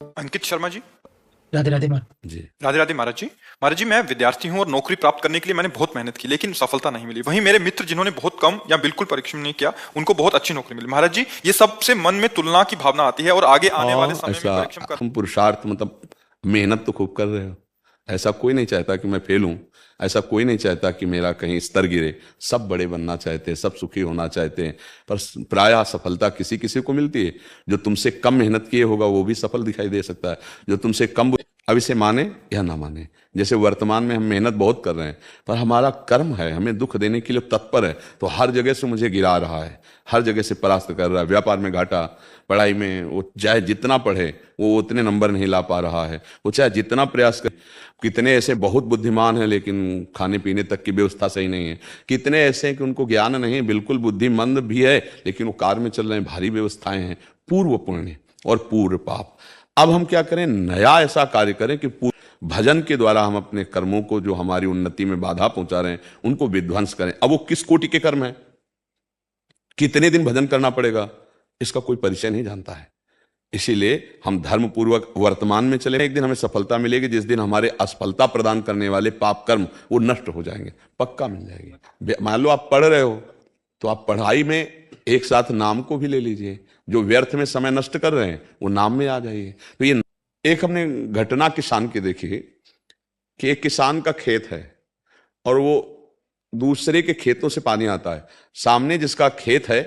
अंकित शर्मा जी। राधे राधे माँ। जी। राधे राधे महाराज जी। महाराज जी, मैं विद्यार्थी हूँ और नौकरी प्राप्त करने के लिए मैंने बहुत मेहनत की, लेकिन सफलता नहीं मिली। वहीं मेरे मित्र जिन्होंने बहुत कम या बिल्कुल परिश्रम नहीं किया, उनको बहुत अच्छी नौकरी मिली। महाराज जी, ये सबसे मन में तुलना की भावना आती है और आगे आने वाले हाँ, समय में ऐसा परिश्रम कर। तुम पुरुषार्थ मतलब मेहनत तो खूब कर रहे हो। ऐसा कोई नहीं चाहता कि मैं फेल हूं। ऐसा कोई नहीं चाहता कि मेरा कहीं स्तर गिरे। सब बड़े बनना चाहते हैं, सब सुखी होना चाहते हैं। पर प्रायः सफलता किसी किसी को मिलती है। जो तुमसे कम मेहनत किए होगा वो भी सफल दिखाई दे सकता है। जो तुमसे कम, अब इसे माने या ना माने, जैसे वर्तमान में हम मेहनत बहुत कर रहे हैं, पर हमारा कर्म है हमें दुख देने के लिए तत्पर है, तो हर जगह से मुझे गिरा रहा है, हर जगह से परास्त कर रहा है। व्यापार में घाटा, पढ़ाई में वो चाहे जितना पढ़े वो उतने नंबर नहीं ला पा रहा है, वो चाहे जितना प्रयास करे। कितने ऐसे बहुत बुद्धिमान हैं लेकिन खाने पीने तक की व्यवस्था सही नहीं है। कितने ऐसे हैं कि उनको ज्ञान नहीं, बिल्कुल बुद्धिमंद भी है लेकिन वो कार में चल रहे हैं, भारी व्यवस्थाएं हैं। पूर्व पुण्य और पूर्व पाप। अब हम क्या करें, नया ऐसा कार्य करें कि भजन के द्वारा हम अपने कर्मों को, जो हमारी उन्नति में बाधा पहुंचा रहे हैं, उनको विध्वंस करें। अब वो किस कोटि के कर्म है, कितने दिन भजन करना पड़ेगा, इसका कोई परिचय नहीं जानता है। इसीलिए हम धर्म पूर्वक वर्तमान में चले। एक दिन हमें सफलता मिलेगी जिस दिन हमारे असफलता प्रदान करने वाले पाप कर्म वो नष्ट हो जाएंगे, पक्का मिल जाएगी। मान लो आप पढ़ रहे हो तो आप पढ़ाई में एक साथ नाम को भी ले लीजिए। जो व्यर्थ में समय नष्ट कर रहे हैं वो नाम में आ जाइए। तो ये एक हमने घटना किसान की देखी कि एक किसान का खेत है और वो दूसरे के खेतों से पानी आता है। सामने जिसका खेत है,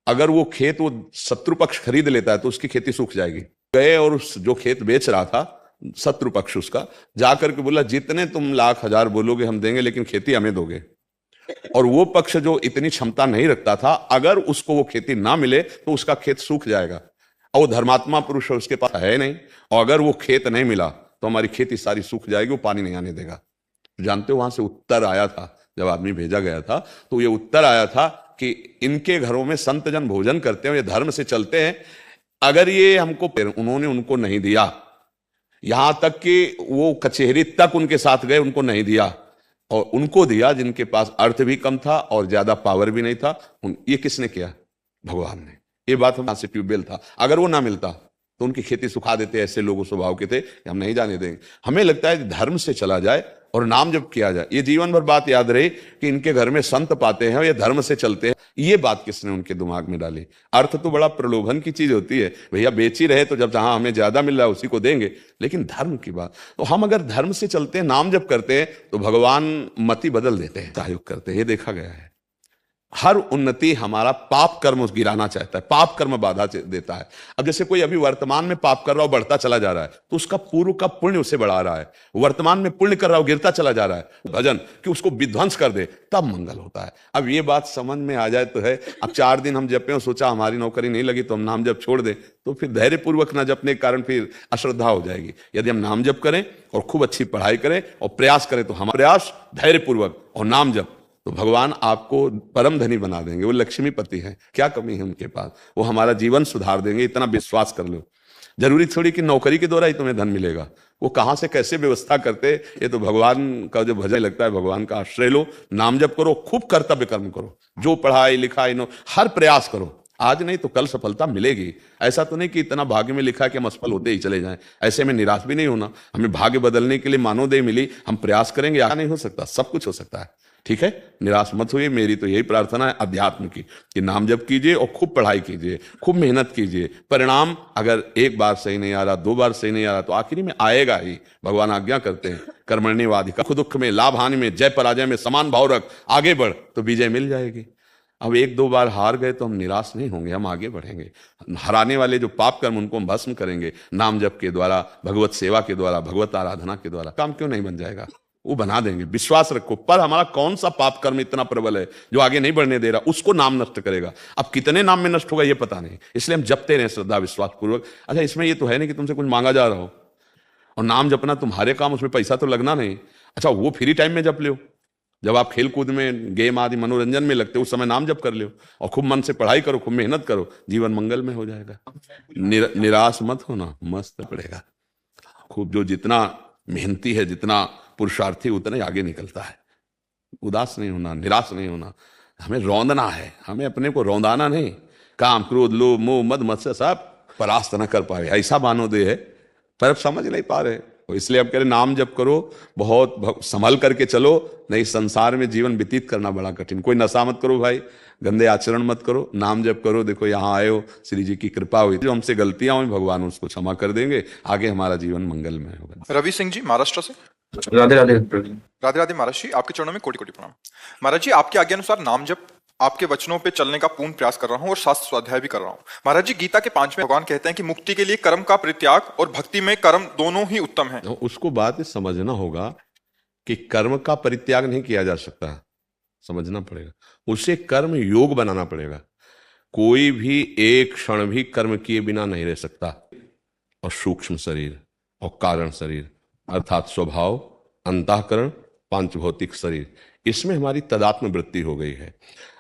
अगर वो खेत वो शत्रु पक्ष खरीद लेता है तो उसकी खेती सूख जाएगी। गए और उस जो खेत बेच रहा था, शत्रु पक्ष उसका, जाकर के बोला जितने तुम लाख हजार बोलोगे हम देंगे, लेकिन खेती हमें दोगे। और वो पक्ष जो इतनी क्षमता नहीं रखता था, अगर उसको वो खेती ना मिले तो उसका खेत सूख जाएगा। और वो धर्मात्मा पुरुष है, उसके पास है नहीं, और अगर वो खेत नहीं मिला तो हमारी खेती सारी सूख जाएगी, वो पानी नहीं आने देगा। जानते हो वहां से उत्तर आया था, जब आदमी भेजा गया था तो ये उत्तर आया था कि इनके घरों में संत जन भोजन करते हैं, ये धर्म से चलते हैं। अगर ये हमको, उन्होंने उनको नहीं दिया, यहां तक कि वो कचहरी तक उनके साथ गए, उनको नहीं दिया। और उनको दिया जिनके पास अर्थ भी कम था और ज्यादा पावर भी नहीं था। ये किसने किया? भगवान ने। ये बात हमारे से ट्यूबवेल था, अगर वो ना मिलता तो उनकी खेती सुखा देते। ऐसे लोगों स्वभाव के थे कि हम नहीं जाने देंगे। हमें लगता है धर्म से चला जाए और नाम जब किया जाए, ये जीवन भर बात याद रही कि इनके घर में संत पाते हैं और ये धर्म से चलते हैं। ये बात किसने उनके दिमाग में डाली? अर्थ तो बड़ा प्रलोभन की चीज होती है, भैया बेच ही रहे तो जब जहां हमें ज्यादा मिल रहा है उसी को देंगे। लेकिन धर्म की बात, तो हम अगर धर्म से चलते हैं, नाम जब करते हैं, तो भगवान मति बदल देते हैं, सहयोग करते हैं। ये देखा गया है। हर उन्नति हमारा पाप कर्म गिराना चाहता है, पाप कर्म बाधा देता है। अब जैसे कोई अभी वर्तमान में पाप कर रहा हो, बढ़ता चला जा रहा है, तो उसका पूर्व का पुण्य उसे बढ़ा रहा है। वर्तमान में पुण्य कर रहा हो, गिरता चला जा रहा है, भजन कि उसको विध्वंस कर दे, तब मंगल होता है। अब ये बात समझ में आ जाए तो है। अब 4 दिन हम जपे और सोचा हमारी नौकरी नहीं लगी तो हम नाम जप छोड़ दें, तो फिर धैर्य पूर्वक न जपने के कारण फिर अश्रद्धा हो जाएगी। यदि हम नाम जप करें और खूब अच्छी पढ़ाई करें और प्रयास करें, तो हमारा प्रयास धैर्य पूर्वक और नाम जप, तो भगवान आपको परम धनी बना देंगे। वो लक्ष्मीपति हैं, क्या कमी है उनके पास? वो हमारा जीवन सुधार देंगे, इतना विश्वास कर लो। जरूरी थोड़ी कि नौकरी के द्वारा ही तुम्हें धन मिलेगा। वो कहां से कैसे व्यवस्था करते, ये तो भगवान का जो भजन लगता है, भगवान का आश्रय लो, नाम जप करो, खूब कर्तव्य कर्म करो, जो पढ़ाई लिखाई हर प्रयास करो। आज नहीं तो कल सफलता मिलेगी। ऐसा तो नहीं कि इतना भाग्य में लिखा कि हम असफल होते ही चले जाएं। ऐसे में निराश भी नहीं होना। हमें भाग्य बदलने के लिए मानवदेह मिली, हम प्रयास करेंगे, आगे नहीं हो सकता, सब कुछ हो सकता है। ठीक है, निराश मत होइए। मेरी तो यही प्रार्थना है अध्यात्म की, कि नाम जप कीजिए और खूब पढ़ाई कीजिए, खूब मेहनत कीजिए। परिणाम अगर एक बार सही नहीं आ रहा, 2 बार सही नहीं आ रहा, तो आखिरी में आएगा ही। भगवान आज्ञा करते हैं, कर्मण्येवाधिकारस्ते सुख दुख में, लाभ हानि में, जय पराजय में समान भाव रख, आगे बढ़ तो विजय मिल जाएगी। अब 1-2 बार हार गए तो हम निराश नहीं होंगे, हम आगे बढ़ेंगे। हराने वाले जो पाप कर्म उनको हम भस्म करेंगे नाम जप के द्वारा, भगवत सेवा के द्वारा, भगवत आराधना के द्वारा। काम क्यों नहीं बन जाएगा? वो बना देंगे, विश्वास रखो। पर हमारा कौन सा पाप कर्म इतना प्रबल है जो आगे नहीं बढ़ने दे रहा? उसको नाम नष्ट करेगा। अब कितने नाम में नष्ट होगा ये पता नहीं, इसलिए हम जपते रहे श्रद्धा विश्वास पूर्वक। अच्छा, इसमें ये तो है नहीं कि तुमसे कुछ मांगा जा रहा हो, और नाम जपना तुम्हारे काम, उसमें पैसा तो लगना नहीं। अच्छा, वो फ्री टाइम में जप लो, जब आप खेल कूद में, गेम आदि मनोरंजन में लगते हो, उस समय नाम जप कर लो और खूब मन से पढ़ाई करो, खूब मेहनत करो, जीवन मंगल में हो जाएगा। निराश मत होना, मस्त पड़ेगा। खूब जो जितना मेहनती है, जितना पुरुषार्थी, उतना ही आगे निकलता है। उदास नहीं होना, निराश नहीं होना। हमें रौंदना है, हमें अपने को रौंदाना नहीं। काम क्रोध लोभ मोह मद मत्सर सब परास्त न कर पाए, ऐसा मानवदेह है पर अब समझ नहीं पा रहे, तो इसलिए अब कह रहे नाम जप करो, बहुत संभल करके चलो, नहीं संसार में जीवन व्यतीत करना बड़ा कठिन। कोई नशा मत करो भाई, गंदे आचरण मत करो, नाम जप करो। देखो यहाँ आए हो, श्री जी की कृपा हुई, जो हमसे गलतियां हुई भगवान उसको क्षमा कर देंगे, आगे हमारा जीवन मंगलमय होगा। रवि सिंह जी महाराष्ट्र से। राधे राधे। राधे राधे महाराज जी, आपके चरणों में कोटि कोटि प्रणाम। महाराज जी, आपके आज्ञा अनुसार नाम जप, आपके वचनों पे चलने का पूर्ण प्रयास कर रहा हूं और शास्त्र स्वाध्याय भी कर रहा हूं। महाराज जी, गीता के 5वें भगवान कहते हैं कि मुक्ति के लिए कर्म का परित्याग और भक्ति में कर्म दोनों ही उत्तम है। उसको बात समझना होगा कि कर्म का परित्याग नहीं किया जा सकता, समझना पड़ेगा, उसे कर्म योग बनाना पड़ेगा। कोई भी एक क्षण भी कर्म किए बिना नहीं रह सकता। और सूक्ष्म शरीर और कारण शरीर अर्थात स्वभाव, अंतःकरण, पांच भौतिक शरीर, इसमें हमारी तदात्म वृत्ति हो गई है।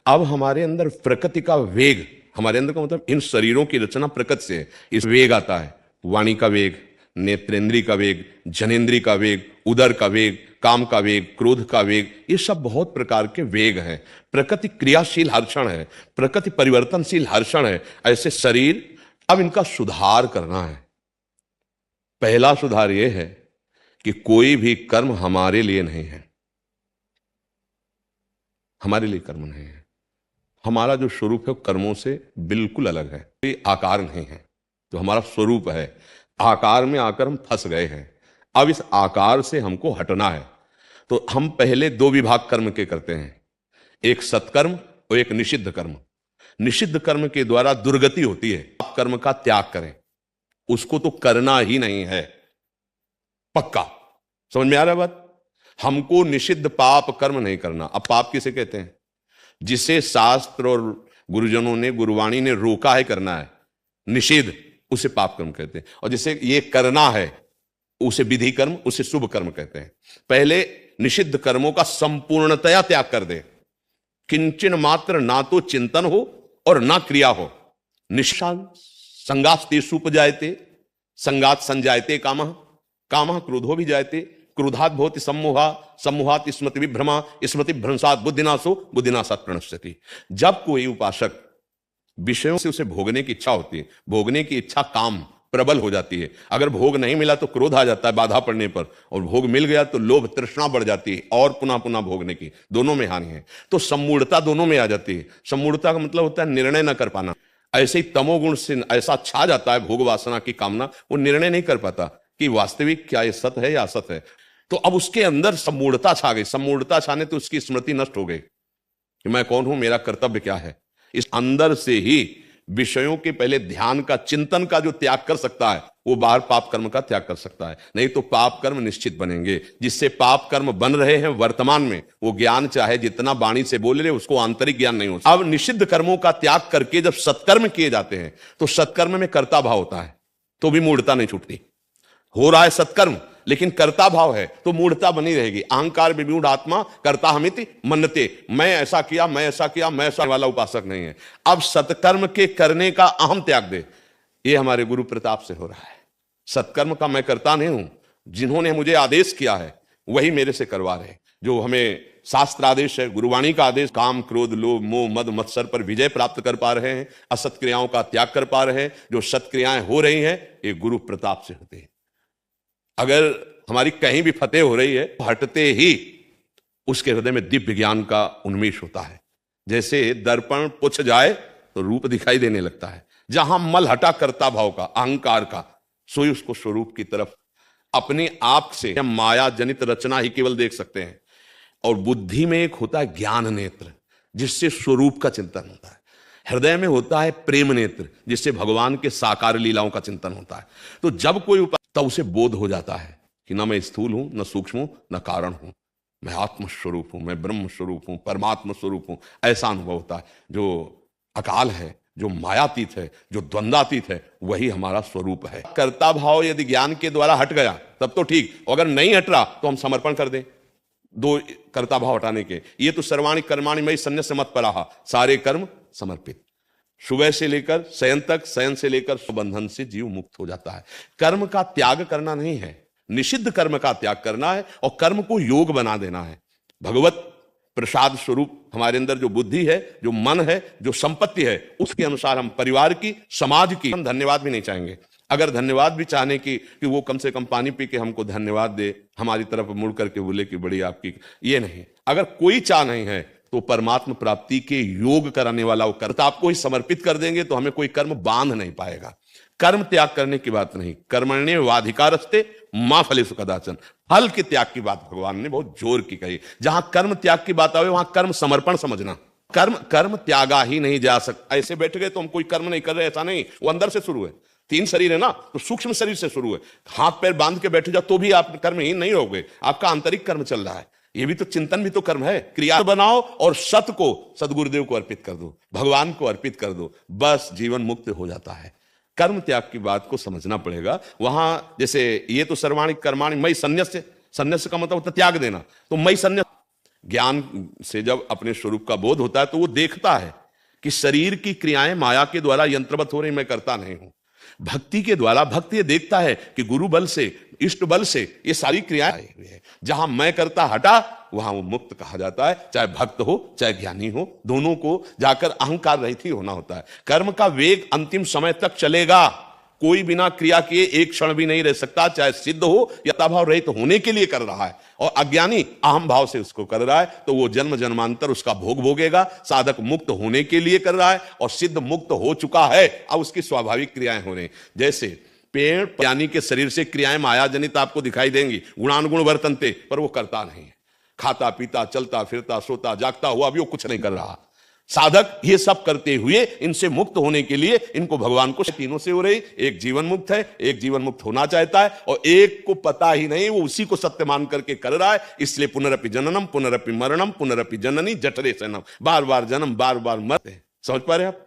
अब हमारे अंदर प्रकृति का वेग, हमारे अंदर का मतलब इन शरीरों की रचना प्रकृति से है, इस वेग आता है, वाणी का वेग, नेत्रेंद्री का वेग, जनेन्द्री का वेग, उदर का वेग, काम का वेग, क्रोध का वेग, ये सब बहुत प्रकार के वेग हैं। प्रकृति क्रियाशील हर्षण है, प्रकृति परिवर्तनशील हर्षण है। ऐसे शरीर, अब इनका सुधार करना है। पहला सुधार यह है कि कोई भी कर्म हमारे लिए नहीं है, हमारे लिए कर्म नहीं है। हमारा जो स्वरूप है कर्मों से बिल्कुल अलग है। ये आकार नहीं है, तो हमारा स्वरूप है। आकार में आकर हम फंस गए हैं, अब इस आकार से हमको हटना है। तो हम पहले दो विभाग कर्म के करते हैं, एक सत्कर्म और एक निषिद्ध कर्म। निषिद्ध कर्म के द्वारा दुर्गति होती है। आप कर्म का त्याग करें, उसको तो करना ही नहीं है, पक्का। समझ में आ रहा है बात? हमको निषिद्ध पाप कर्म नहीं करना। अब पाप किसे कहते हैं? जिसे शास्त्र और गुरुजनों ने, गुरुवाणी ने रोका है करना है, निषेध, उसे पाप कर्म कहते हैं। और जिसे ये करना है उसे विधि कर्म, उसे शुभ कर्म कहते हैं। पहले निषिद्ध कर्मों का संपूर्णतया त्याग कर दे। किंचन मात्र ना तो चिंतन हो और ना क्रिया हो। निशान संगात तेषुपजायते, संगात संजायते कामः, कामः क्रोधो भी जायते, क्रोधात् भवति सम्मोहा, सम्मोहात् स्मृति विभ्रमा, स्मृति भ्रंशात् बुद्धिनाशो, बुद्धिनाशात् प्रणश्यति। जब कोई उपासक विषयों से उसे भोगने की इच्छा होती है, भोगने की इच्छा काम प्रबल हो जाती है। अगर भोग नहीं मिला तो क्रोध आ जाता है बाधा पड़ने पर, और भोग मिल गया तो लोभ तृष्णा बढ़ जाती है और पुनः पुनः भोगने की, दोनों में हानि है। तो सम्मूढ़ता दोनों में आ जाती है। सम्मूढ़ता का मतलब होता है निर्णय न कर पाना। ऐसे ही तमोगुण से ऐसा छा जाता है भोग वासना की कामना, वो निर्णय नहीं कर पाता कि वास्तविक क्या ये सत्य है या असत है। तो अब उसके अंदर सम्मूढ़ता छा गई। सम्मूढ़ता छाने तो उसकी स्मृति नष्ट हो गई कि मैं कौन हूं, मेरा कर्तव्य क्या है। इस अंदर से ही विषयों के पहले ध्यान का, चिंतन का जो त्याग कर सकता है, वो बाहर पाप कर्म का त्याग कर सकता है। नहीं तो पाप कर्म निश्चित बनेंगे। जिससे पाप कर्म बन रहे हैं वर्तमान में, वो ज्ञान चाहे जितना वाणी से बोल रहे, उसको आंतरिक ज्ञान नहीं होता। अब निषिद्ध कर्मों का त्याग करके जब सत्कर्म किए जाते हैं, तो सत्कर्म में कर्ता भाव होता है, तो भी मूढ़ता नहीं छूटती। हो रहा है सत्कर्म लेकिन कर्ता भाव है तो मूढ़ता बनी रहेगी। अहंकार विमूढ़ आत्मा कर्ता हमिति मन्नते, मैं ऐसा किया, मैं ऐसा किया, मैं ऐसा वाला उपासक नहीं है। अब सत्कर्म के करने का अहम त्याग दे। ये हमारे गुरु प्रताप से हो रहा है। सत्कर्म का मैं करता नहीं हूं, जिन्होंने मुझे आदेश किया है वही मेरे से करवा रहे। जो हमें शास्त्र आदेश है, गुरुवाणी का आदेश, काम क्रोध लोभ मोह मद मत्सर पर विजय प्राप्त कर पा रहे हैं, असत क्रियाओं का त्याग कर पा रहे हैं। जो सत्क्रियाएं हो रही हैं ये गुरु प्रताप से होती है। अगर हमारी कहीं भी फतेह हो रही है, हटते ही उसके हृदय में दिव्य ज्ञान का उन्मेष होता है। जैसे दर्पण पुछ जाए तो रूप दिखाई देने लगता है। जहां मल हटा करता भाव का, अहंकार का, सोई उसको स्वरूप की तरफ अपने आप से माया जनित रचना ही केवल देख सकते हैं। और बुद्धि में एक होता है ज्ञान नेत्र, जिससे स्वरूप का चिंतन होता है। हृदय में होता है प्रेम नेत्र, जिससे भगवान के साकार लीलाओं का चिंतन होता है। तो जब कोई तब उसे बोध हो जाता है कि ना मैं स्थूल हूं, न सूक्ष्म हूं, न कारण हूं, मैं आत्म स्वरूप हूं, मैं ब्रह्म स्वरूप हूं, परमात्मा स्वरूप हूं। ऐसा अनुभव होता है। जो अकाल है, जो मायातीत है, जो द्वंद्वातीत है, वही हमारा स्वरूप है। कर्ता भाव यदि ज्ञान के द्वारा हट गया तब तो ठीक, अगर नहीं हट रहा तो हम समर्पण कर दें दो कर्ता भाव हटाने के। ये तो सर्वाणि कर्माणि मयि सन्न्यस्य मत्पराः, सारे कर्म समर्पित। सुबह से लेकर शयन तक, शयन से लेकर बंधन से जीव मुक्त हो जाता है। कर्म का त्याग करना नहीं है, निषिद्ध कर्म का त्याग करना है और कर्म को योग बना देना है। भगवत प्रसाद स्वरूप हमारे अंदर जो बुद्धि है, जो मन है, जो संपत्ति है, उसके अनुसार हम परिवार की, समाज की हम धन्यवाद भी नहीं चाहेंगे। अगर धन्यवाद भी चाहने की कि वो कम से कम पानी पी के हमको धन्यवाद दे, हमारी तरफ मुड़ करके बोले कि बड़ी आपकी, ये नहीं। अगर कोई चाह नहीं है तो परमात्मा प्राप्ति के योग कराने वाला वो कर्ता आपको ही समर्पित कर देंगे, तो हमें कोई कर्म बांध नहीं पाएगा। कर्म त्याग करने की बात नहीं, कर्मण्ये वाधिकारस्ते मां फलेषु कदाचन, फल के त्याग की बात भगवान ने बहुत जोर की कही। जहां कर्म त्याग की बात आवे वहां कर्म समर्पण समझना। कर्म त्यागा ही नहीं जा सकता। ऐसे बैठ गए तो हम कोई कर्म नहीं कर रहे, ऐसा नहीं, वो अंदर से शुरू है। 3 शरीर है ना, तो सूक्ष्म शरीर से शुरू है। हाथ पैर बांध के बैठ जाओ तो भी आप कर्महीन नहीं रहोगे, आपका आंतरिक कर्म चल रहा है। ये भी तो चिंतन भी तो कर्म है। क्रिया बनाओ और सत को सदगुरुदेव को अर्पित कर दो, भगवान को अर्पित कर दो, बस जीवन मुक्त हो जाता है। कर्म त्याग की बात को समझना पड़ेगा। वहां जैसे ये तो सर्वाणि कर्माणि मयि सन्न्यस्य, सन्न्यस्य का मतलब होता है त्याग देना, तो मयि सन्न्यस्य। ज्ञान से जब अपने स्वरूप का बोध होता है तो वो देखता है कि शरीर की क्रियाएं माया के द्वारा यंत्रवत हो रही, मैं करता नहीं हूं। भक्ति के द्वारा भक्त ये देखता है कि गुरु बल से, इष्ट बल से ये सारी क्रियाएं हुई है। जहां मैं करता हटा वहां वो मुक्त कहा जाता है। चाहे भक्त हो चाहे ज्ञानी हो, दोनों को जाकर अहंकार रहित ही होना होता है। कर्म का वेग अंतिम समय तक चलेगा, कोई बिना क्रिया किए एक क्षण भी नहीं रह सकता, चाहे सिद्ध हो या तभाव रहित होने के लिए कर रहा है, और अज्ञानी अहम भाव से उसको कर रहा है, तो वो जन्म जन्मांतर उसका भोग भोगेगा। साधक मुक्त होने के लिए कर रहा है और सिद्ध मुक्त हो चुका है, अब उसकी स्वाभाविक क्रियाएं हो रही। जैसे पेड़ प्राणी के शरीर से क्रियाएं माया जनित आपको दिखाई देंगी, गुणानुगुण वर्तनते, पर वो करता नहीं है। खाता पीता चलता फिरता सोता जागता हुआ भी वो कुछ नहीं कर रहा। साधक ये सब करते हुए इनसे मुक्त होने के लिए इनको भगवान को तीनों से हो रही। एक जीवन मुक्त है, एक जीवन मुक्त होना चाहता है, और एक को पता ही नहीं, वो उसी को सत्य मान करके कर रहा है। इसलिए पुनरपि जननम पुनरपि मरणम पुनरपि जननी जठरे सनम, बार बार जन्म बार बार मरते। समझ पा रहे आप?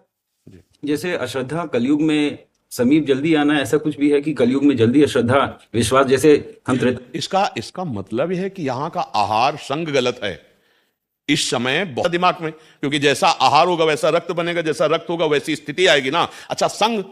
जैसे अश्रद्धा कलयुग में समीप जल्दी आना, ऐसा कुछ भी है कि कलयुग में जल्दी अश्रद्धा विश्वास जैसे हम इसका मतलब यह है कि यहां का आहार संग गलत है इस समय बहुत दिमाग में, क्योंकि जैसा आहार होगा वैसा रक्त बनेगा, जैसा रक्त होगा वैसी स्थिति आएगी ना। अच्छा, संग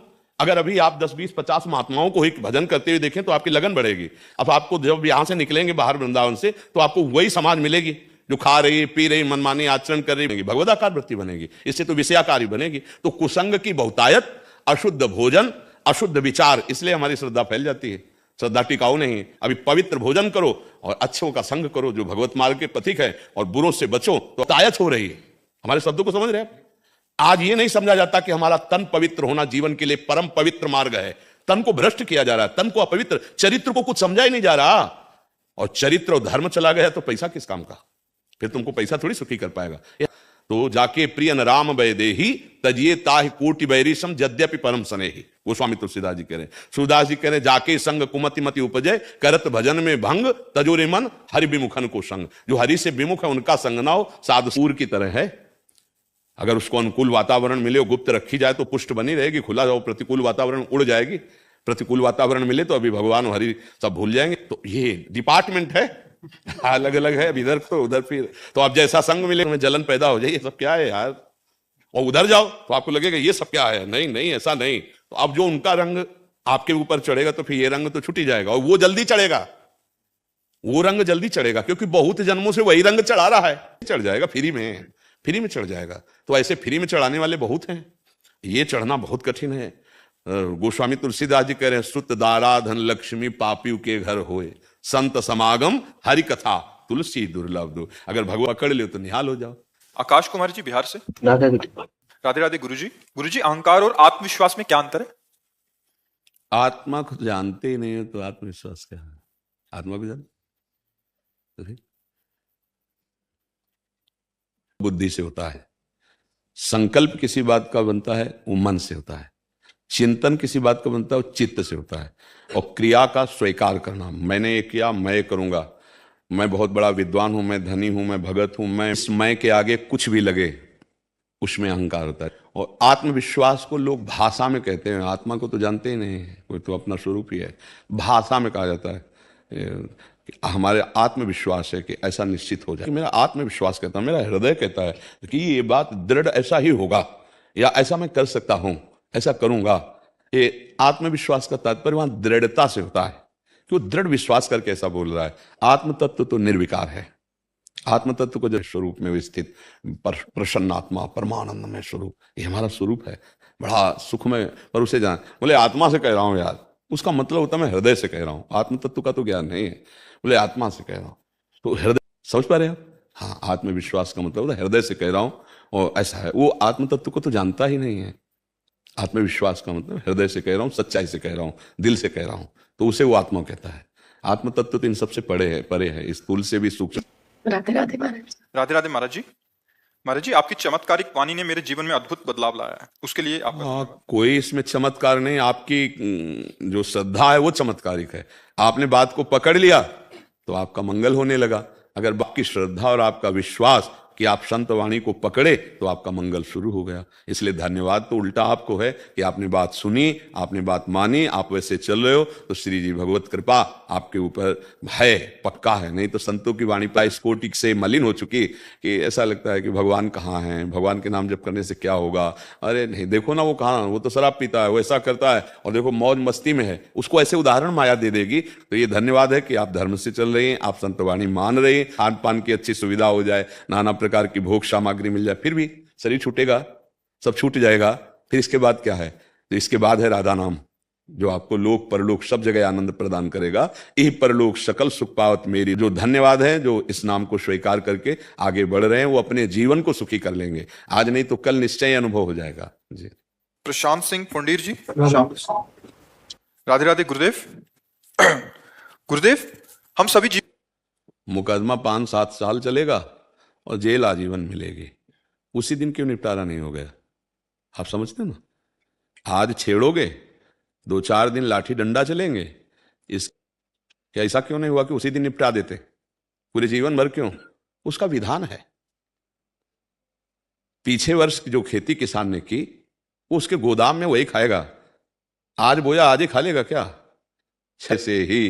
अगर अभी आप 10 20 50 महात्माओं को ही भजन करते हुए देखें तो आपकी लगन बढ़ेगी। अब आपको जब यहां से निकलेंगे बाहर वृंदावन से, तो आपको वही समाज मिलेगी जो खा रही पी रही मनमानी आचरण कर रही, भगवदाकार वृत्ति बनेगी, इससे तो विषयाकारी बनेगी। तो कुसंग की बहुतायत, अशुद्ध भोजन, अशुद्ध विचार, इसलिए हमारी श्रद्धा फैल जाती है। श्रद्धा टिकाऊ नहीं। अभी पवित्र भोजन करो और अच्छों का संग करो जो भगवत मार्ग के पथिक है, और बुरों से बचो, तो तायत हो रही है। हमारे शब्दों को समझ रहे हैं? आज ये नहीं समझा जाता कि हमारा तन पवित्र होना जीवन के लिए परम पवित्र मार्ग है। तन को भ्रष्ट किया जा रहा है, तन को अपवित्र, चरित्र को कुछ समझा ही नहीं जा रहा। और चरित्र और धर्म चला गया तो पैसा किस काम का? फिर तुमको पैसा थोड़ी सुखी कर पाएगा। तो जाके प्रियन राम वैदेही तजिए ताहि कोटि बैरिसम यद्यपि परम सनेही, गोस्वामी तुलसीदास जी कह रहे। सूरदास जी कह रहे, जाके संग कुमति मति उपजय करत भजन में भंग तजोरे मन हरि विमुखन को संग। जो हरि से विमुख है उनका संग ना हो, साधु सूर की तरह है। अगर उसको अनुकूल वातावरण मिले, गुप्त रखी जाए तो पुष्ट बनी रहेगी, खुला जाओ प्रतिकूल वातावरण उड़ जाएगी। प्रतिकूल वातावरण मिले तो अभी भगवान हरि सब भूल जाएंगे। तो ये डिपार्टमेंट है, अलग अलग है, अब इधर तो उधर फिर। तो आप जैसा संग मिले में जलन पैदा हो जाए, ये सब क्या है यार, और उधर जाओ तो आपको लगेगा ये सब क्या है। नहीं नहीं, ऐसा नहीं। तो अब जो उनका रंग आपके ऊपर चढ़ेगा तो फिर ये रंग तो छुट ही जाएगा, और वो जल्दी चढ़ेगा, वो रंग जल्दी चढ़ेगा, क्योंकि बहुत जन्मों से वही रंग चढ़ा रहा है। चढ़ जाएगा फ्री में चढ़ जाएगा। तो ऐसे फ्री में चढ़ाने वाले बहुत हैं, ये चढ़ना बहुत कठिन है। गोस्वामी तुलसीदास जी कह रहे हैं, सुत दाराधन लक्ष्मी पापियों के घर होए, संत समागम हरि कथा तुलसी दुर्लभ दो। अगर भगवान पकड़ ले तो निहाल हो जाओ। आकाश कुमार जी बिहार से। राधे राधे गुरुजी। गुरुजी, अहंकार और आत्मविश्वास में क्या अंतर है? आत्मा को जानते ही नहीं हो तो आत्मविश्वास क्या है? आत्मा को जान बुद्धि से होता है, संकल्प किसी बात का बनता है वो मन से होता है, चिंतन किसी बात का बनता है वो चित्त से होता है, और क्रिया का स्वीकार करना, मैंने ये किया मैं करूंगा, मैं बहुत बड़ा विद्वान हूं, मैं धनी हूं, मैं भगत हूं, मैं इस मैं के आगे कुछ भी लगे, उसमें अहंकार होता है। और आत्मविश्वास को लोग भाषा में कहते हैं, आत्मा को तो जानते ही नहीं, कोई तो अपना स्वरूप ही है। भाषा में कहा जाता है हमारे आत्मविश्वास है कि ऐसा निश्चित हो जाए। मेरा आत्मविश्वास कहता है, मेरा हृदय कहता है कि ये बात दृढ़ ऐसा ही होगा, या ऐसा मैं कर सकता हूं, ऐसा करूंगा। ये आत्मविश्वास का तात्पर्य वहां दृढ़ता से होता है कि वो दृढ़ विश्वास करके ऐसा बोल रहा है। आत्म तत्व तो निर्विकार है, आत्म तत्व को जो स्वरूप में स्थित प्रसन्न आत्मा, परमानंद में स्वरूप, ये हमारा स्वरूप है। बड़ा सुख में, पर उसे जान बोले आत्मा से कह रहा हूँ यार, उसका मतलब होता है मैं हृदय से कह रहा हूँ, आत्म तत्व का तो ज्ञान नहीं है, बोले आत्मा से कह रहा हूँ। तो हृदय, समझ पा रहे हैं आप? हाँ, आत्मविश्वास का मतलब होता है हृदय से कह रहा हूँ, और ऐसा है। वो आत्म तत्व को तो जानता ही नहीं है। आत्मविश्वास का मतलब हृदय से कह रहा हूँ, सच्चाई से कह रहा हूँ, दिल से कह रहा हूँ, तो उसे वो आत्मा कहता है। आत्म तत्व तो इन सबसे परे है, इस स्थूल से भी सूक्ष्म। राधे राधे महाराज। राधे राधे महाराज जी। महाराज जी, आपकी चमत्कारिक वाणी ने मेरे जीवन में अद्भुत बदलाव लाया है, उसके लिए आपका धन्यवाद। कोई इसमें चमत्कार नहीं, आपकी जो श्रद्धा है वो चमत्कारिक है। आपने बात को पकड़ लिया तो आपका मंगल होने लगा। अगर बाकी श्रद्धा और आपका विश्वास कि आप संत वाणी को पकड़े तो आपका मंगल शुरू हो गया। इसलिए धन्यवाद तो उल्टा आपको है कि आपने बात सुनी, आपने बात मानी, आप वैसे चल रहे हो, तो श्री जी भगवत कृपा आपके ऊपर है, पक्का है। नहीं तो संतों की वाणी प्राय स्फोटिक से मलिन हो चुकी कि ऐसा लगता है कि भगवान कहाँ हैं, भगवान के नाम जप करने से क्या होगा। अरे नहीं, देखो ना वो कहाँ, वो तो शराब पीता है, वो ऐसा करता है, और देखो मौज मस्ती में है। उसको ऐसे उदाहरण माया दे देगी। तो ये धन्यवाद है कि आप धर्म से चल रही हैं, आप संत वाणी मान रही हैं, खान पान की अच्छी सुविधा हो जाए, नाना प्रकार की भोग सामग्री मिल जाए, फिर भी शरीर छूटेगा, सब छूट जाएगा। फिर इसके बाद क्या है? तो इसके बाद है राधा नाम, जो आपको लोक परलोक सब जगह आनंद प्रदान करेगा। यही परलोक सकल सुख पावत मेरी। जो धन्यवाद है, जो इस नाम को स्वीकार करके आगे बढ़ रहे हैं, वो अपने जीवन को सुखी कर लेंगे। आज नहीं तो कल निश्चय अनुभव हो जाएगा जी। प्रशांत सिंह पुंडीर जी। राधे राधे गुरुदेव। गुरुदेव, हम सभी मुकदमा 5-7 साल चलेगा और जेल आजीवन मिलेगी। उसी दिन क्यों निपटारा नहीं हो गया? आप समझते ना? आज छेड़ोगे, 2-4 दिन लाठी डंडा चलेंगे, इस क्या ऐसा क्यों नहीं हुआ कि उसी दिन निपटा देते? पूरे जीवन भर क्यों? उसका विधान है। पीछे वर्ष जो खेती किसान ने की, वो उसके गोदाम में वही खाएगा। आज बोया आज ही खा लेगा क्या? से ही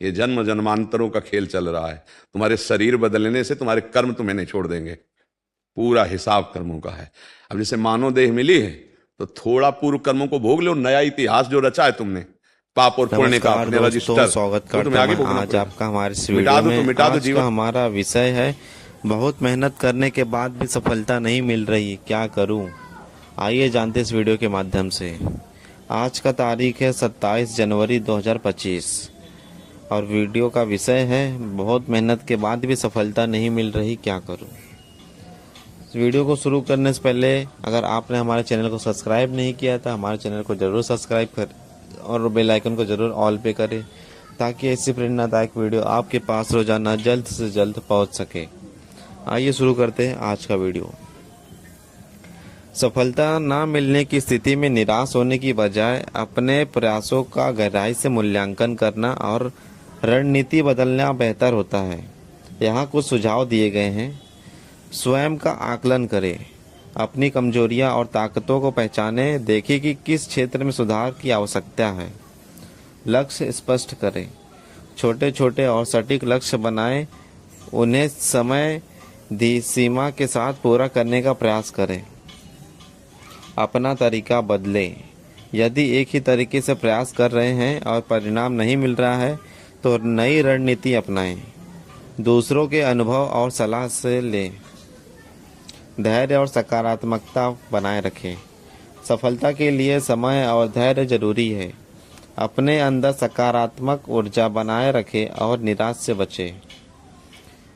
ये जन्म जन्मांतरों का खेल चल रहा है। तुम्हारे शरीर बदलने से तुम्हारे कर्म तुम्हें नहीं छोड़ देंगे। पूरा हिसाब कर्मों का है। अब जैसे मानव देह मिली है तो थोड़ा पूर्व कर्मों को भोग लो। नया इतिहास जो रचा है तुमने, पाप और पुण्य का अपने रजिस्टर, स्वागत तो तुम्हें करता आगे हूं भोगना आज पड़ेगा। आपका हमारे इस मिटा वीडियो दो तो में। मिटा दो आज जीवन। का हमारा विषय है बहुत मेहनत करने के बाद भी सफलता नहीं मिल रही, क्या करूं? आइए जानते इस वीडियो के माध्यम से। आज का तारीख है 27 जनवरी 2025 और वीडियो का विषय है बहुत मेहनत के बाद भी सफलता नहीं मिल रही, क्या करूं? इस वीडियो को शुरू करने से पहले अगर आपने हमारे चैनल को सब्सक्राइब नहीं किया तो हमारे चैनल को जरूर सब्सक्राइब करें और बेल आइकन को जरूर ऑल पे करें ताकि ऐसी प्रेरणादायक वीडियो आपके पास रोजाना जल्द से जल्द पहुंच सके। आइए शुरू करते हैं आज का वीडियो। सफलता ना मिलने की स्थिति में निराश होने की बजाय अपने प्रयासों का गहराई से मूल्यांकन करना और रणनीति बदलना बेहतर होता है। यहाँ कुछ सुझाव दिए गए हैं। स्वयं का आकलन करें, अपनी कमजोरियाँ और ताकतों को पहचानें, देखें कि किस क्षेत्र में सुधार की आवश्यकता है। लक्ष्य स्पष्ट करें, छोटे छोटे और सटीक लक्ष्य बनाएं, उन्हें समय दी सीमा के साथ पूरा करने का प्रयास करें। अपना तरीका बदलें, यदि एक ही तरीके से प्रयास कर रहे हैं और परिणाम नहीं मिल रहा है तो नई रणनीति अपनाएं। दूसरों के अनुभव और सलाह से लें। धैर्य और सकारात्मकता बनाए रखें, सफलता के लिए समय और धैर्य जरूरी है। अपने अंदर सकारात्मक ऊर्जा बनाए रखें और निराश से बचें।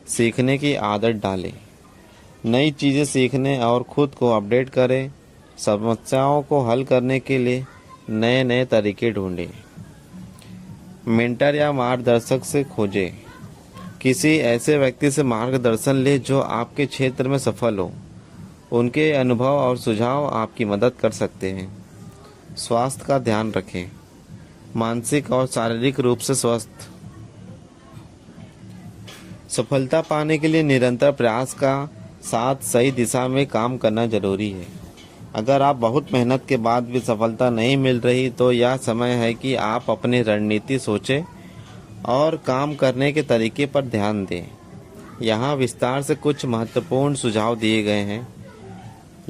सीखने की आदत डालें, नई चीज़ें सीखने और खुद को अपडेट करें। समस्याओं को हल करने के लिए नए नए तरीके ढूंढें। मेंटर या मार्गदर्शक से खोजें, किसी ऐसे व्यक्ति से मार्गदर्शन लें जो आपके क्षेत्र में सफल हो। उनके अनुभव और सुझाव आपकी मदद कर सकते हैं। स्वास्थ्य का ध्यान रखें, मानसिक और शारीरिक रूप से स्वस्थ। सफलता पाने के लिए निरंतर प्रयास का साथ सही दिशा में काम करना जरूरी है। अगर आप बहुत मेहनत के बाद भी सफलता नहीं मिल रही तो यह समय है कि आप अपनी रणनीति सोचें और काम करने के तरीके पर ध्यान दें। यहाँ विस्तार से कुछ महत्वपूर्ण सुझाव दिए गए हैं।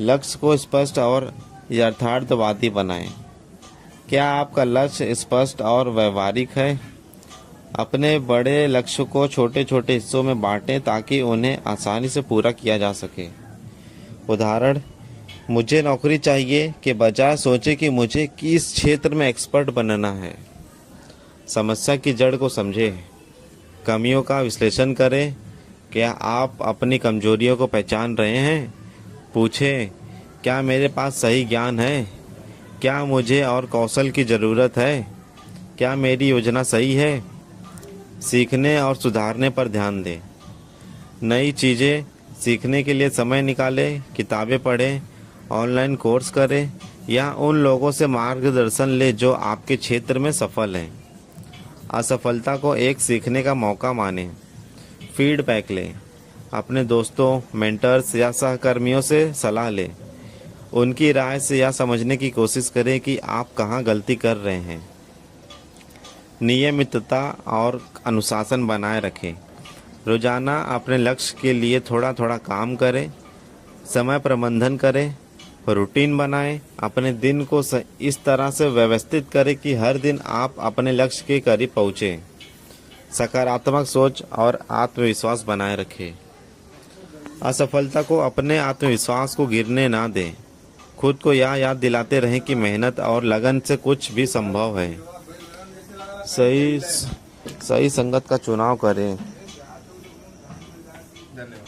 लक्ष्य को स्पष्ट और यथार्थवादी बनाएं। क्या आपका लक्ष्य स्पष्ट और व्यवहारिक है? अपने बड़े लक्ष्य को छोटे छोटे हिस्सों में बांटें ताकि उन्हें आसानी से पूरा किया जा सके। उदाहरण, मुझे नौकरी चाहिए के बजाय सोचे कि मुझे किस क्षेत्र में एक्सपर्ट बनना है। समस्या की जड़ को समझे, कमियों का विश्लेषण करें। क्या आप अपनी कमजोरियों को पहचान रहे हैं? पूछें, क्या मेरे पास सही ज्ञान है? क्या मुझे और कौशल की ज़रूरत है? क्या मेरी योजना सही है? सीखने और सुधारने पर ध्यान दें। नई चीज़ें सीखने के लिए समय निकालें, किताबें पढ़ें, ऑनलाइन कोर्स करें या उन लोगों से मार्गदर्शन लें जो आपके क्षेत्र में सफल हैं। असफलता को एक सीखने का मौका मानें। फीडबैक लें। अपने दोस्तों, मेंटर्स या सहकर्मियों से सलाह लें। उनकी राय से यह समझने की कोशिश करें कि आप कहाँ गलती कर रहे हैं। नियमितता और अनुशासन बनाए रखें। रोजाना अपने लक्ष्य के लिए थोड़ा थोड़ा काम करें। समय प्रबंधन करें, रूटीन बनाएं। अपने दिन को इस तरह से व्यवस्थित करें कि हर दिन आप अपने लक्ष्य के करीब पहुँचें। सकारात्मक सोच और आत्मविश्वास बनाए रखें। असफलता को अपने आत्मविश्वास को गिरने ना दें। खुद को यह याद दिलाते रहें कि मेहनत और लगन से कुछ भी संभव है। सही संगत का चुनाव करें। धन्यवाद।